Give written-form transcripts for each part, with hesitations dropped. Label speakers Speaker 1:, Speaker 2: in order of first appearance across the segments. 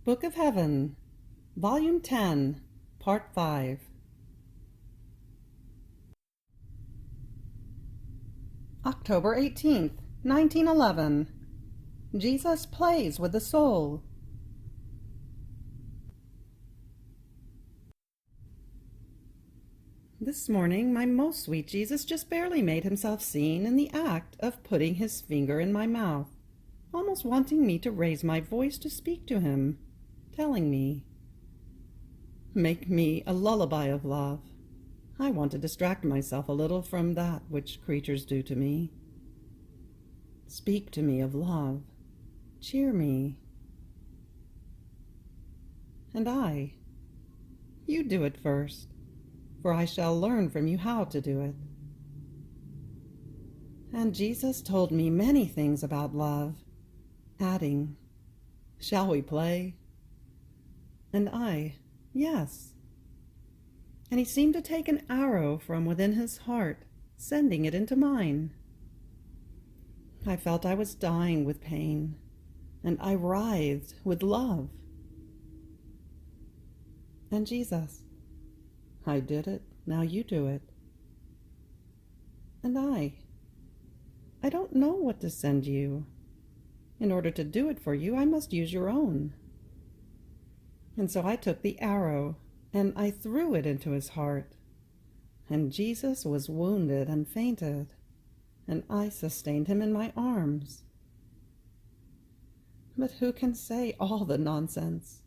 Speaker 1: Book of Heaven, Volume 10, Part 5. October 18th, 1911. Jesus plays with the soul. This morning, my most sweet Jesus just barely made himself seen in the act of putting his finger in my mouth, almost wanting me to raise my voice to speak to him, telling me, "Make me a lullaby of love." I want to distract myself a little from that which creatures do to me. Speak to me of love. Cheer me. And you do it first, for I shall learn from you how to do it. And Jesus told me many things about love, adding, "Shall we play?" And yes. And he seemed to take an arrow from within his heart, sending it into mine. I felt I was dying with pain, and I writhed with love. And Jesus, "I did it, now you do it." And I don't know what to send you. In order to do it for you, I must use your own. And so I took the arrow, and I threw it into his heart. And Jesus was wounded and fainted, and I sustained him in my arms. But who can say all the nonsense?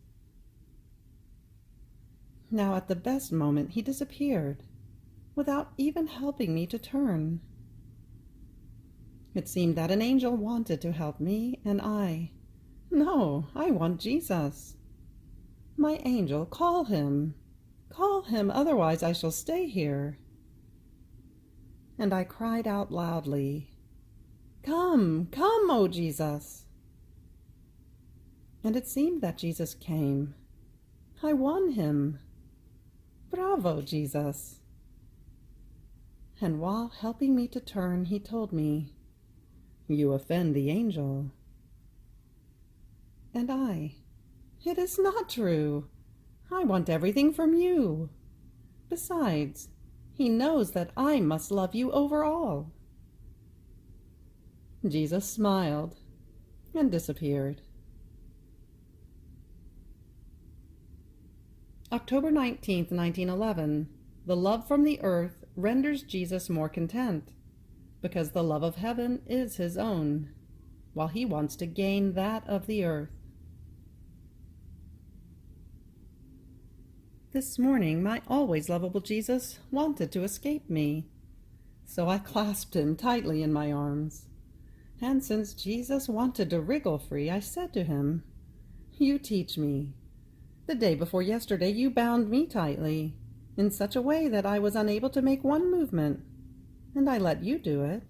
Speaker 1: Now at the best moment he disappeared, without even helping me to turn. It seemed that an angel wanted to help me, and no, I want Jesus. My angel, call him, otherwise I shall stay here. And I cried out loudly, "Come, come, O Jesus!" And it seemed that Jesus came. I won him. Bravo, Jesus! And while helping me to turn, he told me, "You offend the angel." And it is not true. I want everything from you. Besides, he knows that I must love you over all. Jesus smiled and disappeared. October 19th, 1911. The love from the earth renders Jesus more content, because the love of heaven is his own, while he wants to gain that of the earth. This morning, my always lovable Jesus wanted to escape me, so I clasped him tightly in my arms. And since Jesus wanted to wriggle free, I said to him, "You teach me. The day before yesterday you bound me tightly, in such a way that I was unable to make one movement, and I let you do it,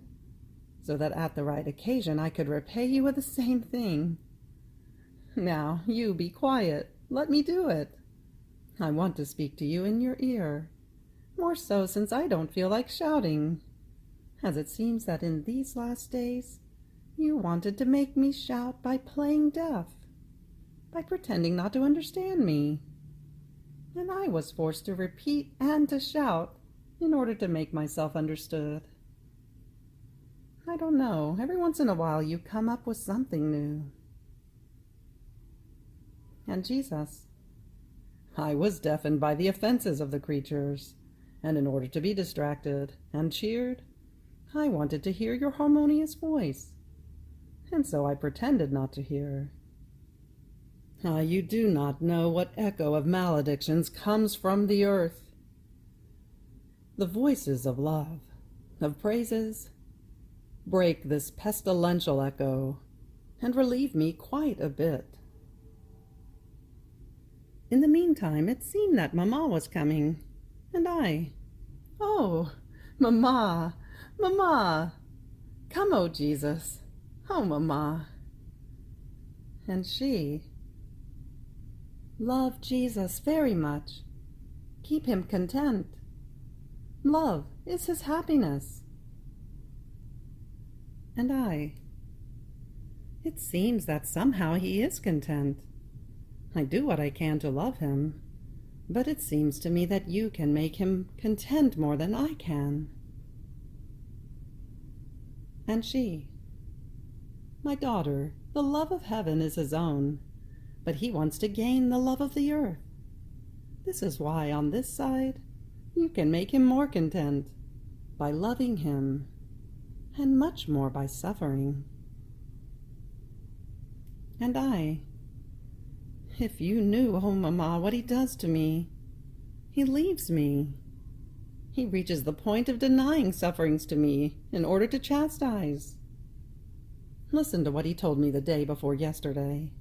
Speaker 1: so that at the right occasion I could repay you with the same thing. Now you be quiet, let me do it. I want to speak to you in your ear, more so since I don't feel like shouting, as it seems that in these last days you wanted to make me shout by playing deaf, by pretending not to understand me, and I was forced to repeat and to shout in order to make myself understood. I don't know, every once in a while you come up with something new." And Jesus, "I was deafened by the offenses of the creatures, and in order to be distracted and cheered, I wanted to hear your harmonious voice, and so I pretended not to hear. You do not know what echo of maledictions comes from the earth. The voices of love, of praises, break this pestilential echo, and relieve me quite a bit." In the meantime, it seemed that Mamma was coming, and "Oh, Mamma, Mamma! Come, O Jesus! Oh, Mamma!" And she, "Love Jesus very much. Keep him content. Love is his happiness." And it seems that somehow he is content. I do what I can to love him, but it seems to me that you can make him content more than I can. And she, my daughter, the love of heaven is his own, but he wants to gain the love of the earth. This is why on this side you can make him more content by loving him, and much more by suffering. And I, if you knew, oh Mamma, what he does to me. He leaves me. He reaches the point of denying sufferings to me in order to chastise. Listen to what he told me the day before yesterday,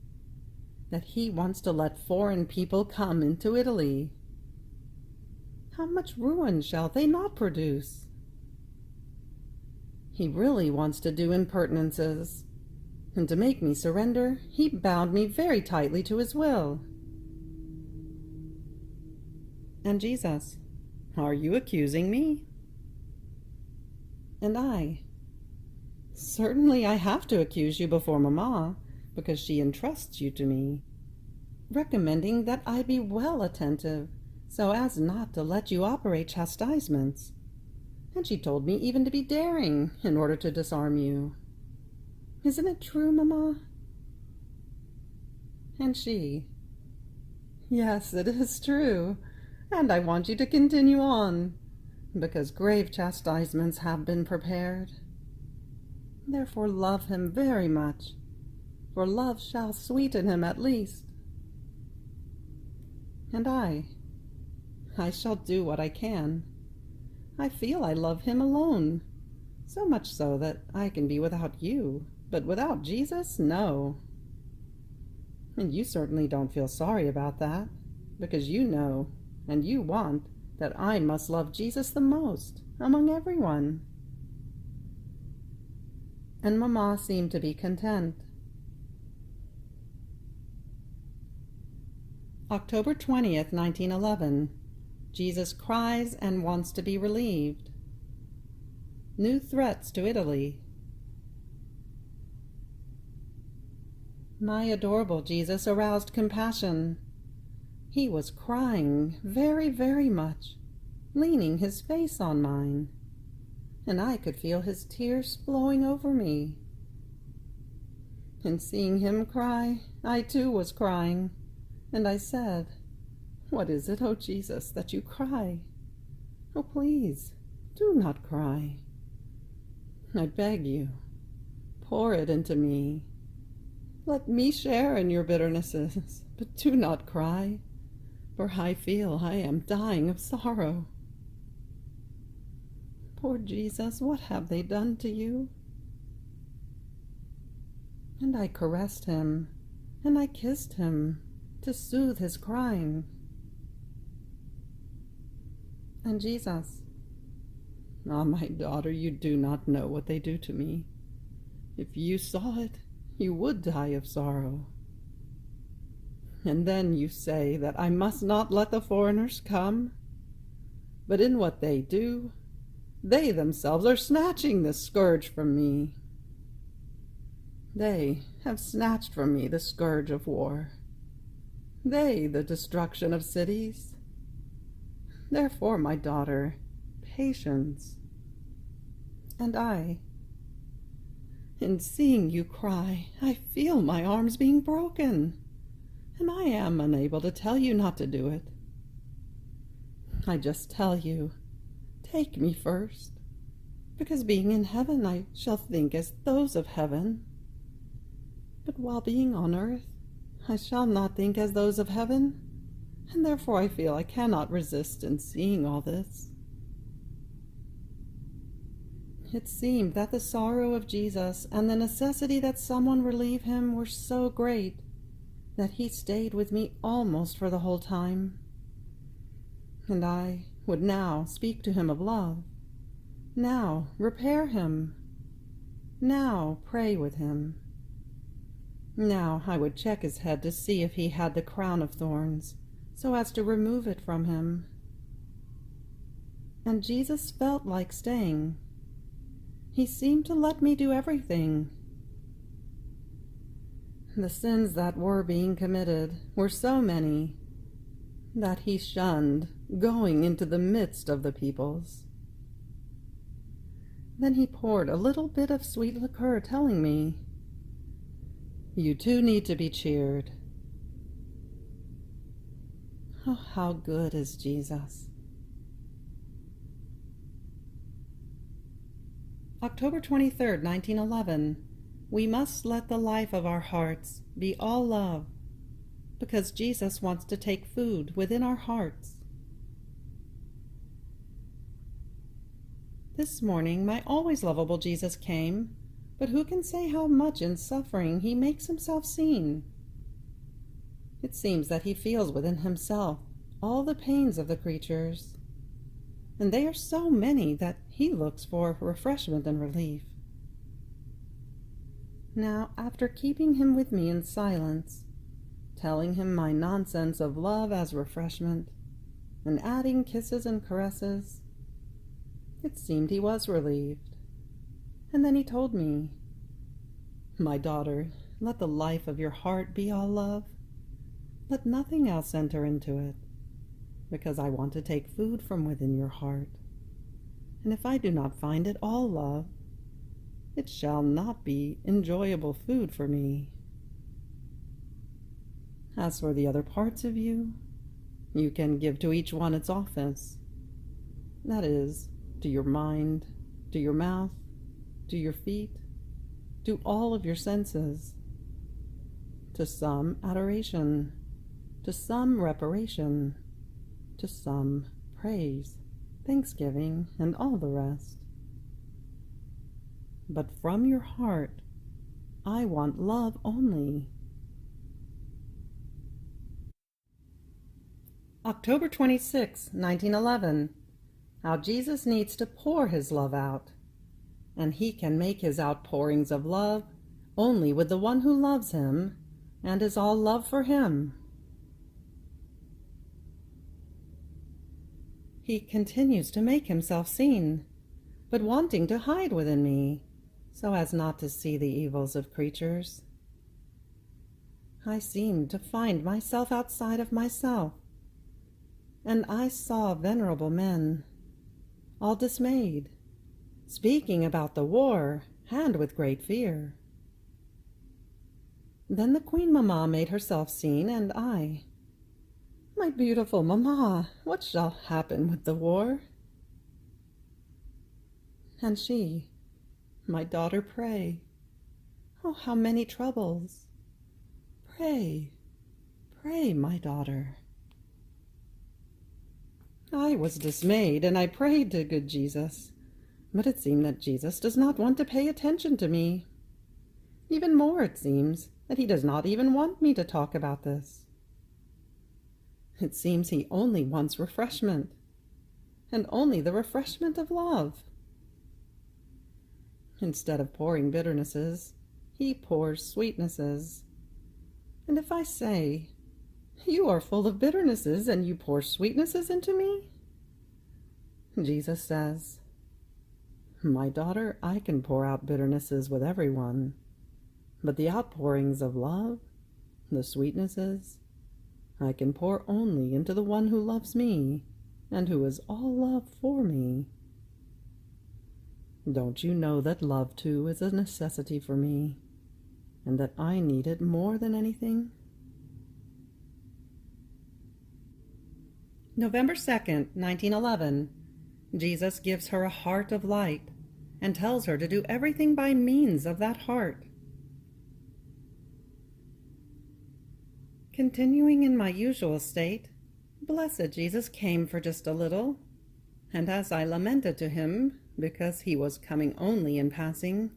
Speaker 1: that he wants to let foreign people come into Italy. How much ruin shall they not produce? He really wants to do impertinences, and to make me surrender, he bound me very tightly to his will. And Jesus, are you accusing me? And I, certainly I have to accuse you before Mamma, because she entrusts you to me, recommending that I be well attentive, so as not to let you operate chastisements. And she told me even to be daring in order to disarm you. Isn't it true, Mamma? And she, yes, it is true, and I want you to continue on, because grave chastisements have been prepared. Therefore love him very much, for love shall sweeten him at least. And I shall do what I can. I feel I love him alone, so much so that I can be without you, but without Jesus, no. And you certainly don't feel sorry about that, because you know, and you want, that I must love Jesus the most among everyone. And Mamma seemed to be content. October 20th, 1911. Jesus cries and wants to be relieved. New threats to Italy. My adorable Jesus aroused compassion. He was crying very, very much, leaning his face on mine, and I could feel his tears flowing over me. And seeing him cry, I too was crying, and I said, "What is it, O Jesus, that you cry? Oh, please, do not cry. I beg you, pour it into me. Let me share in your bitternesses, but do not cry, for I feel I am dying of sorrow. Poor Jesus, what have they done to you?" And I caressed him, and I kissed him to soothe his crying. And Jesus, "Ah, my daughter, you do not know what they do to me. If you saw it, you would die of sorrow. And then you say that I must not let the foreigners come. But in what they do, they themselves are snatching this scourge from me. They have snatched from me the scourge of war. They, the destruction of cities. Therefore, my daughter, patience. And I, in seeing you cry, I feel my arms being broken, and I am unable to tell you not to do it. I just tell you, take me first, because being in heaven I shall think as those of heaven. But while being on earth, I shall not think as those of heaven, and therefore I feel I cannot resist in seeing all this." It seemed that the sorrow of Jesus and the necessity that someone relieve him were so great that he stayed with me almost for the whole time. And I would now speak to him of love, now repair him, now pray with him. Now I would check his head to see if he had the crown of thorns, so as to remove it from him. And Jesus felt like staying. He seemed to let me do everything. The sins that were being committed were so many that he shunned going into the midst of the peoples. Then he poured a little bit of sweet liqueur, telling me, "You too need to be cheered." Oh, how good is Jesus. October 23rd, 1911. We must let the life of our hearts be all love, because Jesus wants to take food within our hearts. This morning, my always lovable Jesus came, but who can say how much in suffering he makes himself seen? It seems that he feels within himself all the pains of the creatures, and they are so many that he looks for refreshment and relief. Now, after keeping him with me in silence, telling him my nonsense of love as refreshment, and adding kisses and caresses, it seemed he was relieved. And then he told me, "My daughter, let the life of your heart be all love. Let nothing else enter into it, because I want to take food from within your heart. And if I do not find it all love, it shall not be enjoyable food for me. As for the other parts of you, you can give to each one its office. That is, to your mind, to your mouth, to your feet, to all of your senses. To some adoration, to some reparation, to some praise, thanksgiving, and all the rest. But from your heart, I want love only." October 26, 1911. How Jesus needs to pour his love out, and he can make his outpourings of love only with the one who loves him and is all love for him. He continues to make himself seen, but wanting to hide within me, so as not to see the evils of creatures. I seemed to find myself outside of myself, and I saw venerable men, all dismayed, speaking about the war, and with great fear. Then the Queen Mamma made herself seen, and I, "My beautiful Mamma, what shall happen with the war?" And she, "My daughter, pray. Oh, how many troubles! Pray, pray, my daughter." I was dismayed, and I prayed to good Jesus, but it seemed that Jesus does not want to pay attention to me. Even more, it seems that he does not even want me to talk about this. It seems he only wants refreshment, and only the refreshment of love. Instead of pouring bitternesses, he pours sweetnesses. And if I say, "You are full of bitternesses, and you pour sweetnesses into me," Jesus says, "My daughter, I can pour out bitternesses with everyone, but the outpourings of love, the sweetnesses, I can pour only into the one who loves me, and who is all love for me. Don't you know that love, too, is a necessity for me, and that I need it more than anything?" November 2nd, 1911. Jesus gives her a heart of light, and tells her to do everything by means of that heart. Continuing in my usual state, blessed Jesus came for just a little, and as I lamented to him, because he was coming only in passing,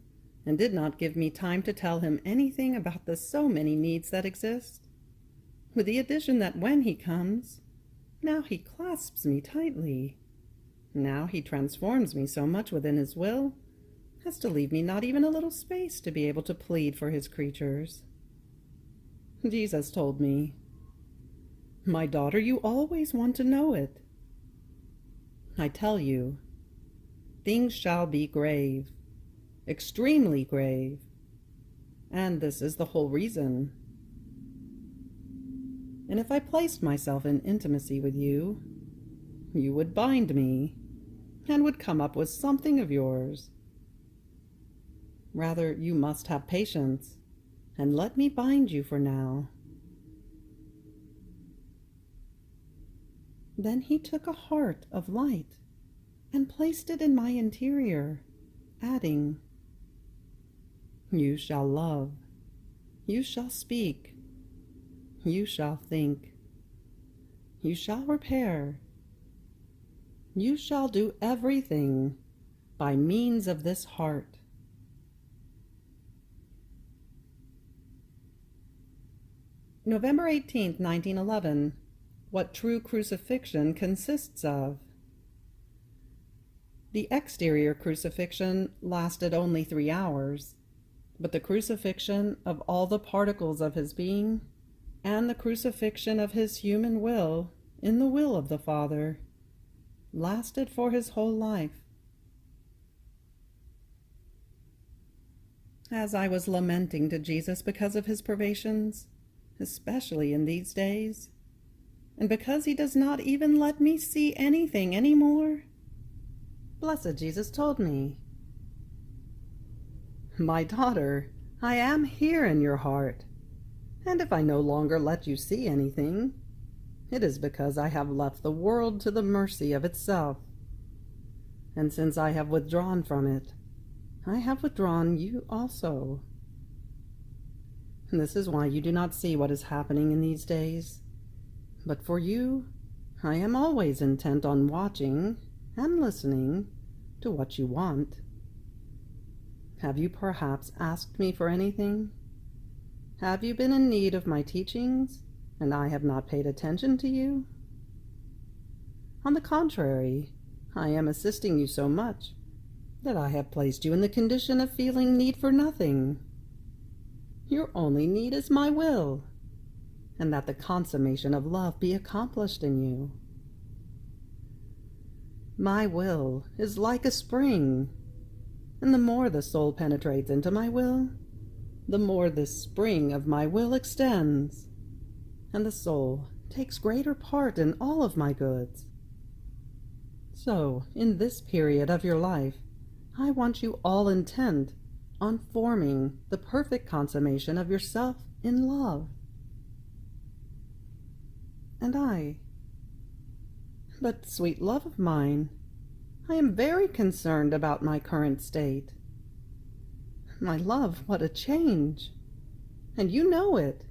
Speaker 1: and did not give me time to tell him anything about the so many needs that exist, with the addition that when he comes, now he clasps me tightly, now he transforms me so much within his will, as to leave me not even a little space to be able to plead for his creatures. Jesus told me, "My daughter, you always want to know it. I tell you, things shall be grave, extremely grave. and this is the whole reason. And if I placed myself in intimacy with you, you would bind me, and would come up with something of yours. Rather, you must have patience, and let me bind you for now." Then he took a heart of light and placed it in my interior, adding, "You shall love, you shall speak, you shall think, you shall repair, you shall do everything by means of this heart." November 18th, 1911. What true crucifixion consists of. The exterior crucifixion lasted only 3 hours, but the crucifixion of all the particles of his being, and the crucifixion of his human will in the will of the Father, lasted for his whole life. As I was lamenting to Jesus because of his privations, especially in these days, and because he does not even let me see anything any more, blessed Jesus told me, "My daughter, I am here in your heart, and if I no longer let you see anything, it is because I have left the world to the mercy of itself. And since I have withdrawn from it, I have withdrawn you also. This is why you do not see what is happening in these days. But for you, I am always intent on watching and listening to what you want. Have you perhaps asked me for anything? Have you been in need of my teachings, and I have not paid attention to you? On the contrary, I am assisting you so much that I have placed you in the condition of feeling need for nothing. Your only need is my will, and that the consummation of love be accomplished in you. My will is like a spring, and the more the soul penetrates into my will, the more this spring of my will extends, and the soul takes greater part in all of my goods. So, in this period of your life, I want you all intent on forming the perfect consummation of yourself in love. And but sweet love of mine, I am very concerned about my current state. My love, what a change! And you know it.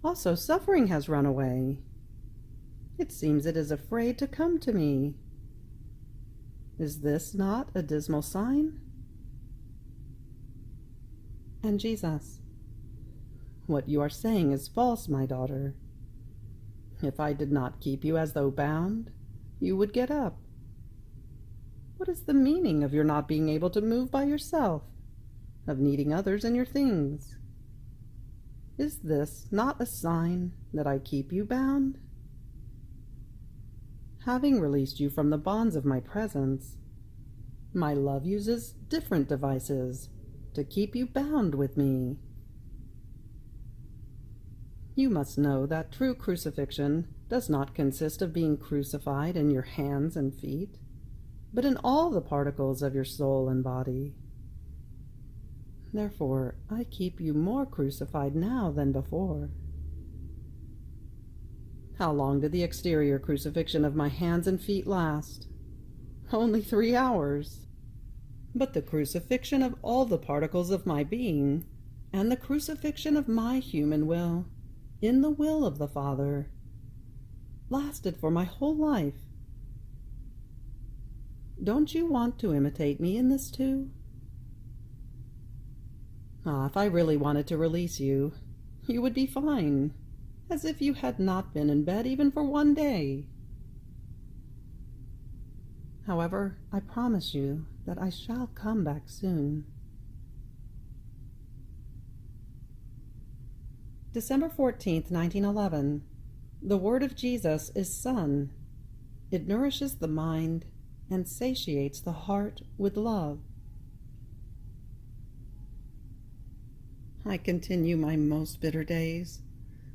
Speaker 1: Also, suffering has run away. It seems it is afraid to come to me. Is this not a dismal sign? And Jesus, what you are saying is false, my daughter. If I did not keep you as though bound, you would get up. What is the meaning of your not being able to move by yourself, of needing others in your things? Is this not a sign that I keep you bound? Having released you from the bonds of my presence, my love uses different devices to keep you bound with me. You must know that true crucifixion does not consist of being crucified in your hands and feet, but in all the particles of your soul and body. Therefore, I keep you more crucified now than before. How long did the exterior crucifixion of my hands and feet last? Only 3 hours. But the crucifixion of all the particles of my being, and the crucifixion of my human will, in the will of the Father, lasted for my whole life. Don't you want to imitate me in this too? If I really wanted to release you, you would be fine, as if you had not been in bed even for 1 day. However, I promise you that I shall come back soon. December 14th, 1911. The word of Jesus is sun. It nourishes the mind and satiates the heart with love. I continue my most bitter days,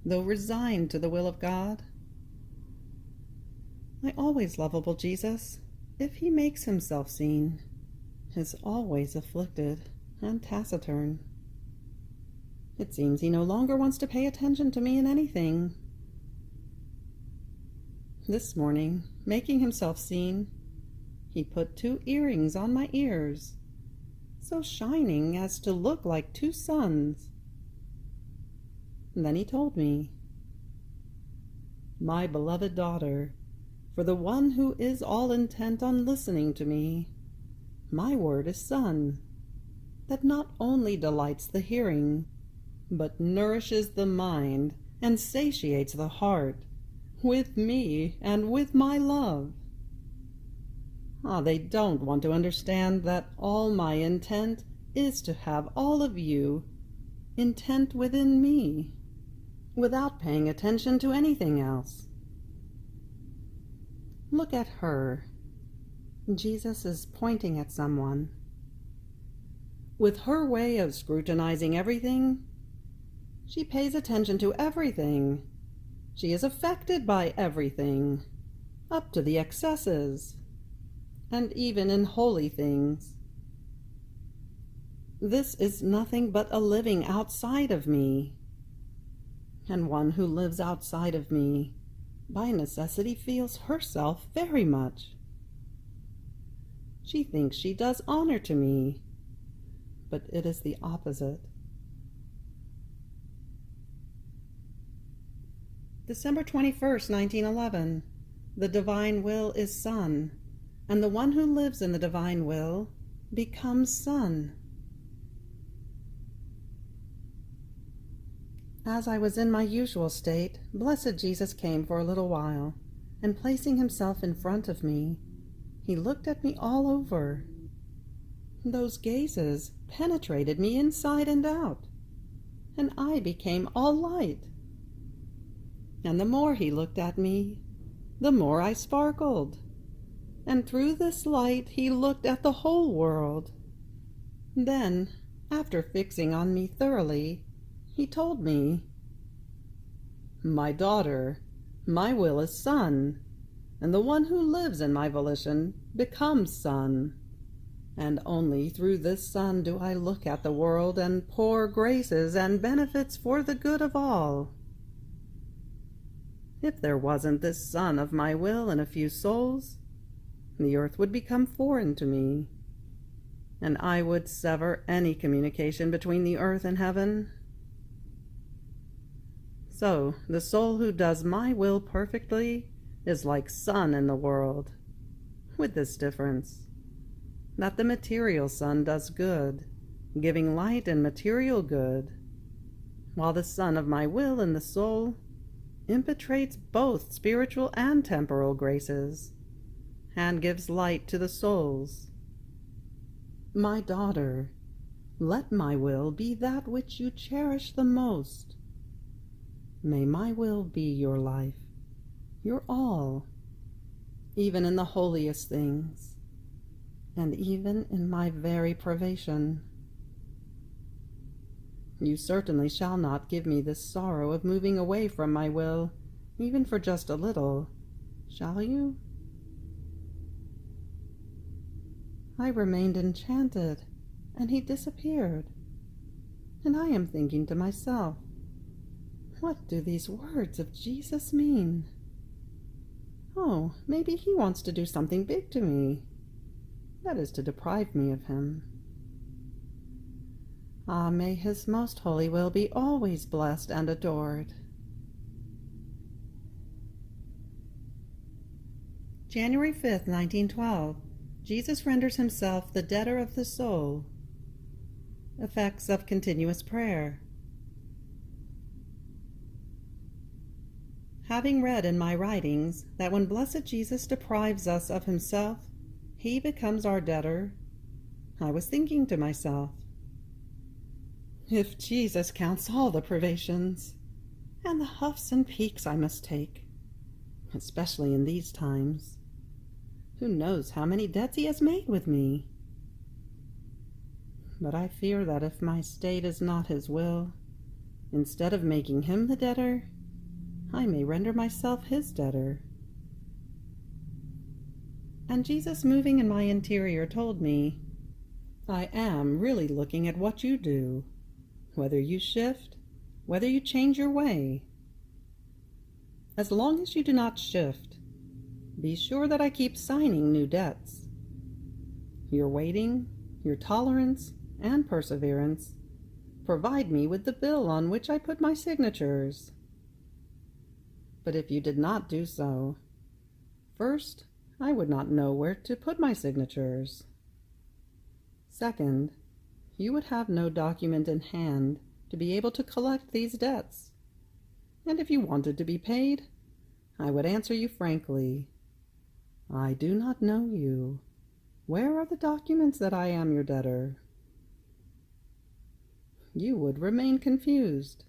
Speaker 1: though resigned to the will of God. My always lovable Jesus, if he makes himself seen, is always afflicted and taciturn. It seems he no longer wants to pay attention to me in anything. This morning, making himself seen, he put 2 earrings on my ears, so shining as to look like 2 suns. And then he told me, "My beloved daughter, for the one who is all intent on listening to me, my word is sun, that not only delights the hearing, but nourishes the mind and satiates the heart with me and with my love." They don't want to understand that all my intent is to have all of you intent within me, without paying attention to anything else. Look at her. Jesus is pointing at someone. With her way of scrutinizing everything, she pays attention to everything. She is affected by everything, up to the excesses, and even in holy things. This is nothing but a living outside of me, and one who lives outside of me, by necessity feels herself very much. She thinks she does honor to me, but it is the opposite. December 21st, 1911. The divine will is sun, and the one who lives in the divine will becomes sun. As I was in my usual state, blessed Jesus came for a little while, and placing himself in front of me, he looked at me all over. Those gazes penetrated me inside and out, and I became all light. And the more he looked at me, the more I sparkled. And through this light he looked at the whole world. Then, after fixing on me thoroughly, he told me, "My daughter, my will is sun, and the one who lives in my volition becomes sun. And only through this sun do I look at the world and pour graces and benefits for the good of all. If there wasn't this sun of my will in a few souls, the earth would become foreign to me, and I would sever any communication between the earth and heaven. So the soul who does my will perfectly is like sun in the world, with this difference, that the material sun does good, giving light and material good, while the sun of my will in the soul impetrates both spiritual and temporal graces, and gives light to the souls. My daughter, let my will be that which you cherish the most. May my will be your life, your all, even in the holiest things, and even in my very privation. You certainly shall not give me this sorrow of moving away from my will, even for just a little, shall you?" I remained enchanted, and he disappeared, and I am thinking to myself, what do these words of Jesus mean? Oh, maybe he wants to do something big to me, that is to deprive me of him. May his most holy will be always blessed and adored. January 5th, 1912. Jesus renders himself the debtor of the soul. Effects of continuous prayer. Having read in my writings that when blessed Jesus deprives us of himself, he becomes our debtor, I was thinking to myself, if Jesus counts all the privations, and the huffs and peaks I must take, especially in these times, who knows how many debts he has made with me? But I fear that if my state is not his will, instead of making him the debtor, I may render myself his debtor. And Jesus, moving in my interior, told me, I am really looking at what you do, whether you shift, whether you change your way. As long as you do not shift, be sure that I keep signing new debts. Your waiting, your tolerance, and perseverance provide me with the bill on which I put my signatures. But if you did not do so, first, I would not know where to put my signatures. Second, you would have no document in hand to be able to collect these debts. And if you wanted to be paid, I would answer you frankly, I do not know you. Where are the documents that I am your debtor? You would remain confused.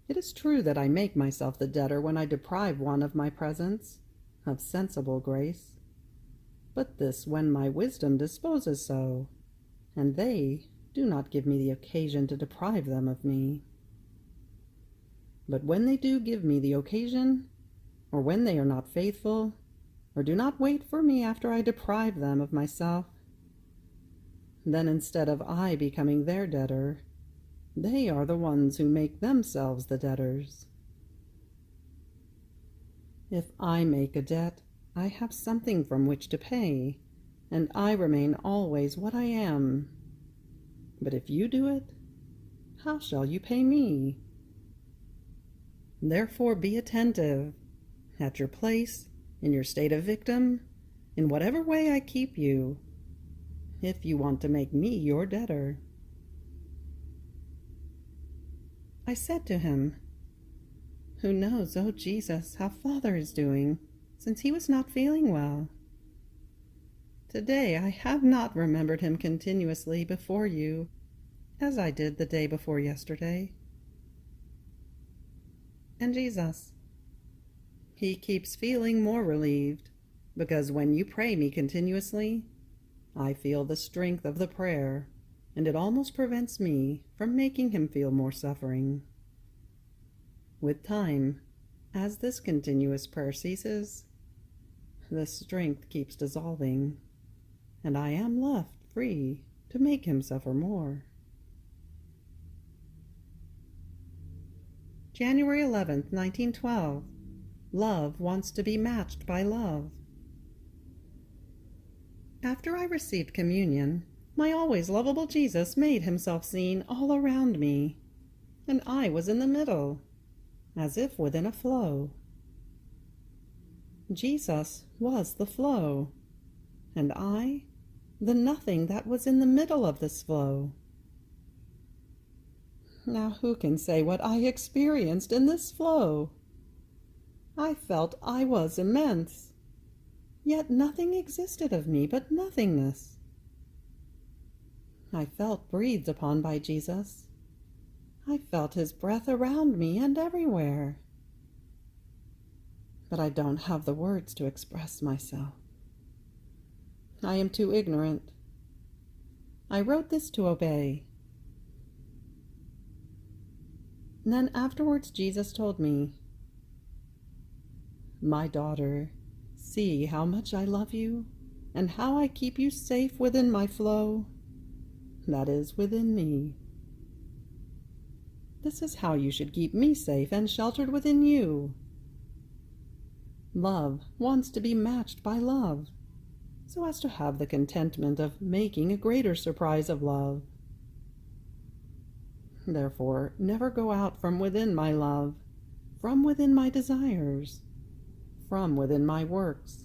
Speaker 1: It is true that I make myself the debtor when I deprive one of my presence, of sensible grace, but this when my wisdom disposes so, and they do not give me the occasion to deprive them of me. But when they do give me the occasion, or when they are not faithful, or do not wait for me after I deprive them of myself, then instead of I becoming their debtor, they are the ones who make themselves the debtors. If I make a debt, I have something from which to pay, and I remain always what I am. But if you do it, how shall you pay me? Therefore be attentive, at your place, in your state of victim, in whatever way I keep you, if you want to make me your debtor. I said to him, Who knows, O Jesus, how Father is doing, since he was not feeling well? Today I have not remembered him continuously before you, as I did the day before yesterday. And Jesus, he keeps feeling more relieved, because when you pray me continuously, I feel the strength of the prayer, and it almost prevents me from making him feel more suffering. With time, as this continuous prayer ceases, the strength keeps dissolving, and I am left free to make him suffer more. January 11th, 1912. Love wants to be matched by love. After I received communion, my always lovable Jesus made himself seen all around me, and I was in the middle, as if within a flow. Jesus was the flow, and I, the nothing that was in the middle of this flow. Now who can say what I experienced in this flow? I felt I was immense, yet nothing existed of me but nothingness. I felt breathed upon by Jesus. I felt his breath around me and everywhere. But I don't have the words to express myself. I am too ignorant. I wrote this to obey. And then afterwards Jesus told me, My daughter, see how much I love you, and how I keep you safe within my flow, that is, within me. This is how you should keep me safe and sheltered within you. Love wants to be matched by love, so as to have the contentment of making a greater surprise of love. Therefore, never go out from within my love, from within my desires, from within my works,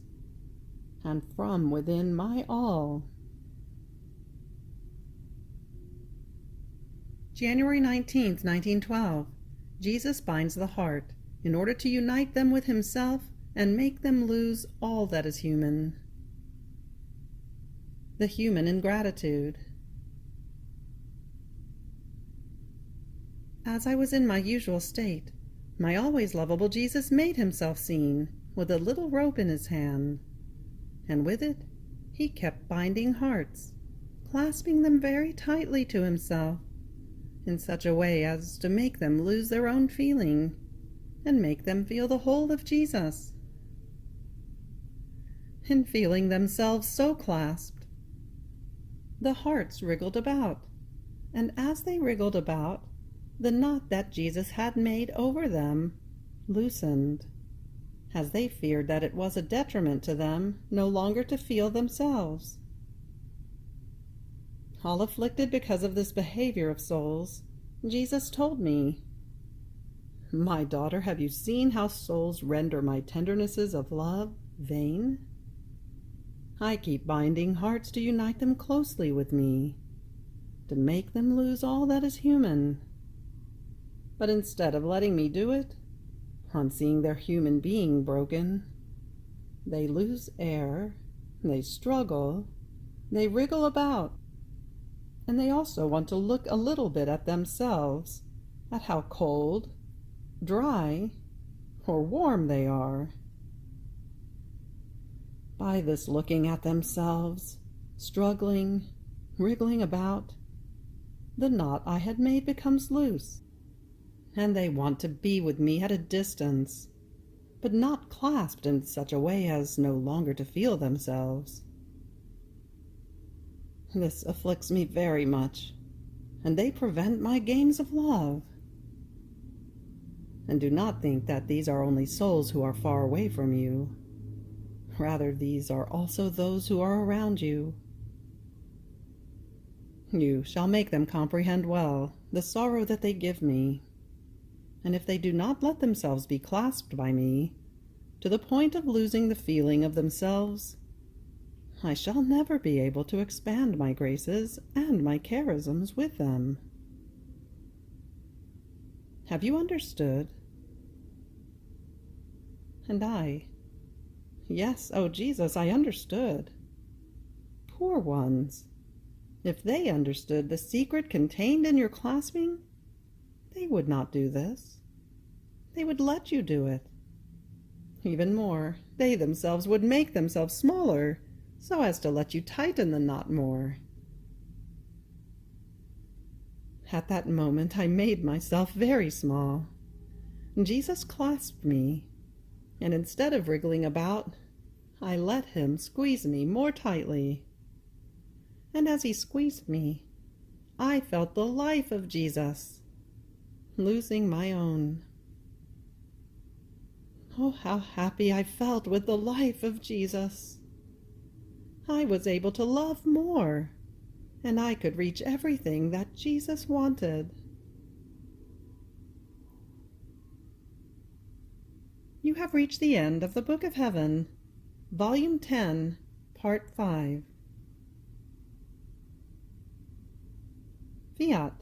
Speaker 1: and from within my all. January 19th, 1912. Jesus binds the heart in order to unite them with himself and make them lose all that is human. The human ingratitude. As I was in my usual state, my always lovable Jesus made himself seen with a little rope in his hand, and with it he kept binding hearts, clasping them very tightly to himself, in such a way as to make them lose their own feeling and make them feel the whole of Jesus. In feeling themselves so clasped, the hearts wriggled about, and as they wriggled about, the knot that Jesus had made over them loosened, as they feared that it was a detriment to them no longer to feel themselves. All afflicted because of this behavior of souls, Jesus told me, "My daughter, have you seen how souls render my tendernesses of love vain? I keep binding hearts to unite them closely with me, to make them lose all that is human. But instead of letting me do it, on seeing their human being broken, they lose air, they struggle, they wriggle about, and they also want to look a little bit at themselves, at how cold, dry, or warm they are. By this looking at themselves, struggling, wriggling about, the knot I had made becomes loose, and they want to be with me at a distance, but not clasped in such a way as no longer to feel themselves. This afflicts me very much, and they prevent my games of love. And do not think that these are only souls who are far away from you. Rather, these are also those who are around you. You shall make them comprehend well the sorrow that they give me, and if they do not let themselves be clasped by me, to the point of losing the feeling of themselves, I shall never be able to expand my graces and my charisms with them. Have you understood?" And I, "Yes, O Jesus, I understood." Poor ones! If they understood the secret contained in your clasping, they would not do this. They would let you do it. Even more, they themselves would make themselves smaller, so as to let you tighten the knot more. At that moment I made myself very small. Jesus clasped me, and instead of wriggling about, I let him squeeze me more tightly. And as he squeezed me, I felt the life of Jesus, losing my own. Oh, how happy I felt with the life of Jesus! I was able to love more, and I could reach everything that Jesus wanted. You have reached the end of the Book of Heaven, Volume 10, Part 5. Fiat.